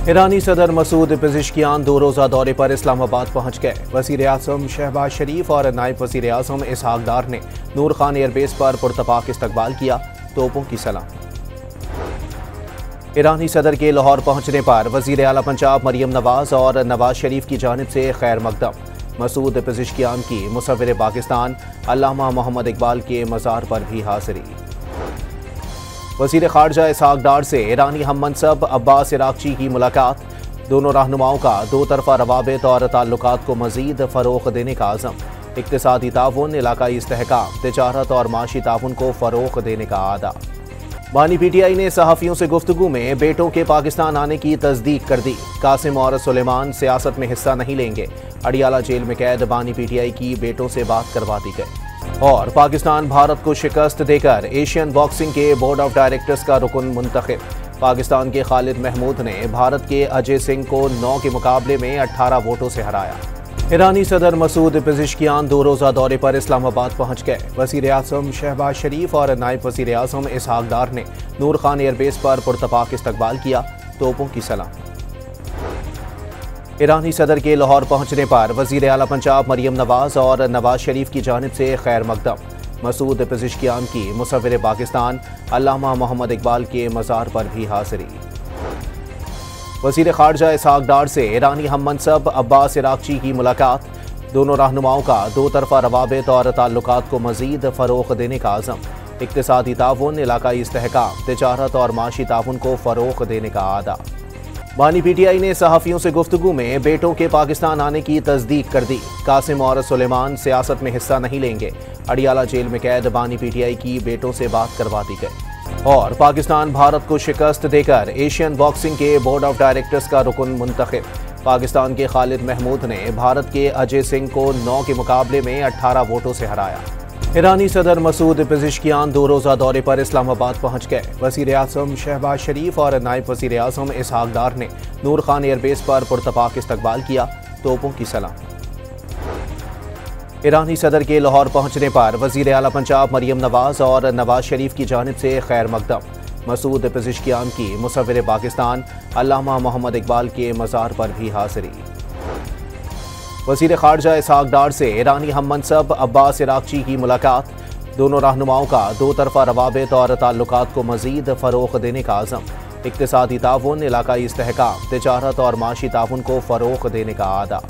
ईरानी सदर मसूद पेज़ेश्कियान 2 रोज़ा दौरे पर इस्लामाबाद पहुँच गए। वज़ीर आज़म शहबाज शरीफ और नायब वज़ीर आज़म इसहाक डार ने नूर खान एयरबेस पर पुरतपाक इस्तकबाल किया। तोपों की सलामी। ईरानी सदर के लाहौर पहुँचने पर वज़ीर आला पंजाब मरियम नवाज और नवाज शरीफ की जानिब से खैर मकदम। मसूद पेज़ेश्कियान की मुसव्विर पाकिस्तान अल्लामा मोहम्मद इकबाल के मज़ार पर भी हाज़िरी। वज़ीर ख़ारजा इसहाक डार से ईरानी हम मनसब अब्बास इराक़ची की मुलाकात। दोनों रहनुमाओं का दो तरफ़ा रवाबित और ताल्लुकात को मज़ीद फ़रोग़ देने का आज़म। इक़्तिसादी ताउन, इलाक़ाई इस्तेहकाम, तिजारत और माशी ताउन को फ़रोग़ देने का आदा। बानी PTI ने सहाफ़ियों से गुफ्तगू में बेटों के पाकिस्तान आने की तस्दीक कर दी। कासिम और सुलेमान सियासत में हिस्सा नहीं लेंगे। अडियाला जेल में कैद बानी PTI की बेटों से बात करवा दी गई। और पाकिस्तान भारत को शिकस्त देकर एशियन बॉक्सिंग के बोर्ड ऑफ डायरेक्टर्स का रुकन मुंतखब। पाकिस्तान के खालिद महमूद ने भारत के अजय सिंह को 9 के मुकाबले में 18 वोटों से हराया। ईरानी सदर मसूद पेज़ेश्कियान 2 रोज़ा दौरे पर इस्लामाबाद पहुँच गए। वज़ीर आज़म शहबाज शरीफ और नायब वज़ीर आज़म इसहाक डार ने नूर खान एयरबेस पर पुरतपाक इस्तकबाल किया। तोपों की सलामी। ईरानी सदर के लाहौर पहुँचने पर वज़ीर आला पंजाब मरियम नवाज और नवाज शरीफ की जानिब से खैर मकदम। मसूद पेज़ेश्कियान की मुसव्विर पाकिस्तान अल्लामा मोहम्मद इकबाल के मज़ार पर भी हाज़िरी। वज़ीर ख़ारजा इसहाक डार से ईरानी हम मनसब अब्बास इराक़ची की मुलाकात। दोनों रहनुमाओं का दो तरफ़ा रवाबित और ताल्लुकात को मज़ीद फ़रोग़ देने का आज़म। इक़्तिसादी ताउन, इलाक़ाई इस्तेहकाम, तिजारत और माशी ताउन को फ़रोग़ देने का आदा। बानी PTI ने सहाफ़ियों से गुफ्तगू में बेटों के पाकिस्तान आने की तस्दीक कर दी। कासिम और सुलेमान सियासत में हिस्सा नहीं लेंगे। अडियाला जेल में कैद बानी PTI की बेटों से बात करवा दी गई। और पाकिस्तान भारत को शिकस्त देकर एशियन बॉक्सिंग के बोर्ड ऑफ डायरेक्टर्स का रुकन मुंतखब। पाकिस्तान के खालिद महमूद ने भारत के अजय सिंह को 9 के मुकाबले में 18 वोटों से हराया। ईरानी सदर मसूद पेज़ेश्कियान 2 रोज़ा दौरे पर इस्लामाबाद पहुँच गए। वज़ीर आज़म शहबाज शरीफ और नायब वज़ीर आज़म इसहाक डार ने नूर खान एयरबेस पर पुरतपाक इस्तकबाल किया। तोपों की सलामी। ईरानी सदर के लाहौर पहुँचने पर वज़ीर आला पंजाब मरियम नवाज और नवाज शरीफ की जानिब से खैर मकदम। मसूद पेज़ेश्कियान की मुसव्विर पाकिस्तान अल्लामा मोहम्मद इकबाल के मज़ार पर भी हाज़िरी। वज़ीर ख़ारजा इसहाक डार से ईरानी हम मनसब अब्बास इराक़ची की मुलाकात। दोनों रहनुमाओं का दो तरफ़ा रवाबित और ताल्लुकात को मज़ीद फ़रोग़ देने का आज़म। इक़्तिसादी ताउन, इलाक़ाई इस्तेहकाम, तिजारत और माशी ताउन को फ़रोग़ देने का आदा।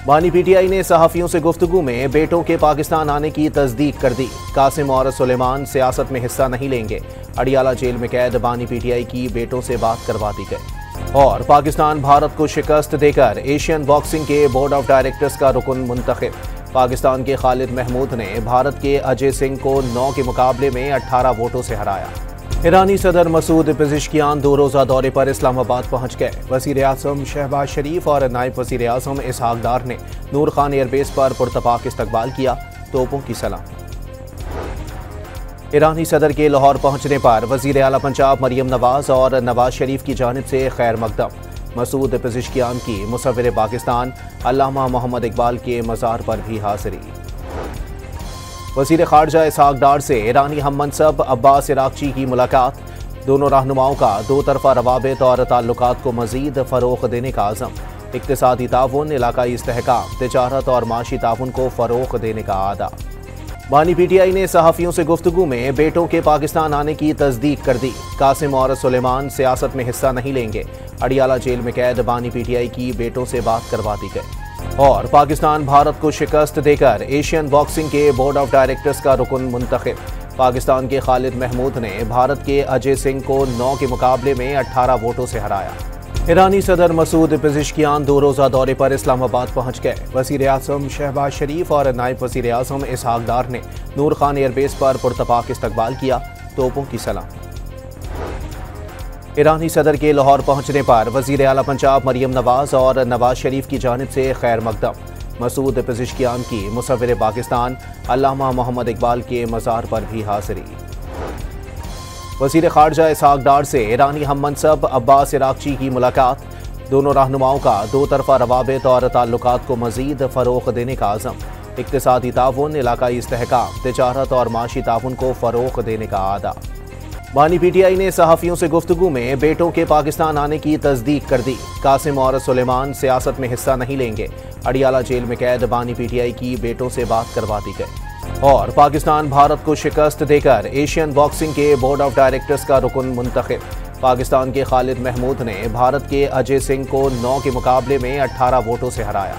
बानी PTI ने सहाफ़ियों से गुफ्तगू में बेटों के पाकिस्तान आने की तस्दीक कर दी। कासिम और सुलेमान सियासत में हिस्सा नहीं लेंगे। अडियाला जेल में कैद बानी PTI की बेटों से बात करवा दी गई। और पाकिस्तान भारत को शिकस्त देकर एशियन बॉक्सिंग के बोर्ड ऑफ डायरेक्टर्स का रुकन मुंतखब। पाकिस्तान के खालिद महमूद ने भारत के अजय सिंह को 9 के मुकाबले में 18 वोटों से हराया। ईरानी सदर मसूद पेज़ेश्कियान 2 रोज़ा दौरे पर इस्लामाबाद पहुँच गए। वज़ीर आज़म शहबाज शरीफ और नायब वज़ीर आज़म इसहाक डार ने नूर खान एयरबेस पर पुरतपाक इस्तकबाल किया। तोपों की सलामी। ईरानी सदर के लाहौर पहुँचने पर वज़ीर आला पंजाब मरियम नवाज और नवाज शरीफ की जानिब से खैर मकदम। मसूद पेज़ेश्कियान की मुसव्विर पाकिस्तान अल्लामा मोहम्मद इकबाल के मज़ार पर भी हाज़िरी। वज़ीर ख़ारजा इसहाक डार से ईरानी हम मनसब अब्बास इराक़ची की मुलाकात। दोनों रहनुमाओं का दो तरफ़ा रवाबित और ताल्लुकात को मज़ीद फ़रोग़ देने का आज़म। इक़्तिसादी ताउन, इलाक़ाई इस्तेहकाम, तिजारत और माशी ताउन को फ़रोग़ देने का आदा। बानी PTI ने सहाफ़ियों से गुफ्तगू में बेटों के पाकिस्तान आने की तस्दीक कर दी। कासिम और सुलेमान सियासत में हिस्सा नहीं लेंगे। अडियाला जेल में कैद बानी PTI की बेटों से बात करवा दी गई। और पाकिस्तान भारत को शिकस्त देकर एशियन बॉक्सिंग के बोर्ड ऑफ डायरेक्टर्स का रुकन मुंतखब। पाकिस्तान के खालिद महमूद ने भारत के अजय सिंह को 9 के मुकाबले में 18 वोटों से हराया। ईरानी सदर मसूद पेज़ेश्कियान 2 रोज़ा दौरे पर इस्लामाबाद पहुँच गए। वज़ीर आज़म शहबाज शरीफ और नायब वज़ीर आज़म इसहाक डार ने नूर खान एयरबेस पर पुरतपाक इस्तकबाल किया। तोपों की सलामी। ईरानी सदर के लाहौर पहुँचने पर वज़ीर आला पंजाब मरियम नवाज और नवाज शरीफ की जानिब से खैर मकदम। मसूद पेज़ेश्कियान की मुसव्विर पाकिस्तान अल्लामा मोहम्मद इकबाल के मज़ार पर भी हाज़िरी। वज़ीर ख़ारजा इसहाक डार से ईरानी हम मनसब अब्बास इराक़ची की मुलाकात। दोनों रहनुमाओं का दो तरफ़ा रवाबित और ताल्लुकात को मज़ीद फ़रोग़ देने का आज़म। इक़्तिसादी ताउन, इलाक़ाई इस्तेहकाम, तिजारत और माशी ताउन को फ़रोग़ देने का आदा। बानी पीटीआई ने सहाफियों से गुफ्तगू में बेटों के पाकिस्तान आने की तस्दीक कर दी। कासिम और सुलेमान सियासत में हिस्सा नहीं लेंगे। अडियाला जेल में कैद बानी पीटीआई की बेटों से बात करवा दी गई। और पाकिस्तान भारत को शिकस्त देकर एशियन बॉक्सिंग के बोर्ड ऑफ डायरेक्टर्स का रुकन मुंतखब। पाकिस्तान के खालिद महमूद ने भारत के अजय सिंह को 9 के मुकाबले में 18 वोटों से हराया।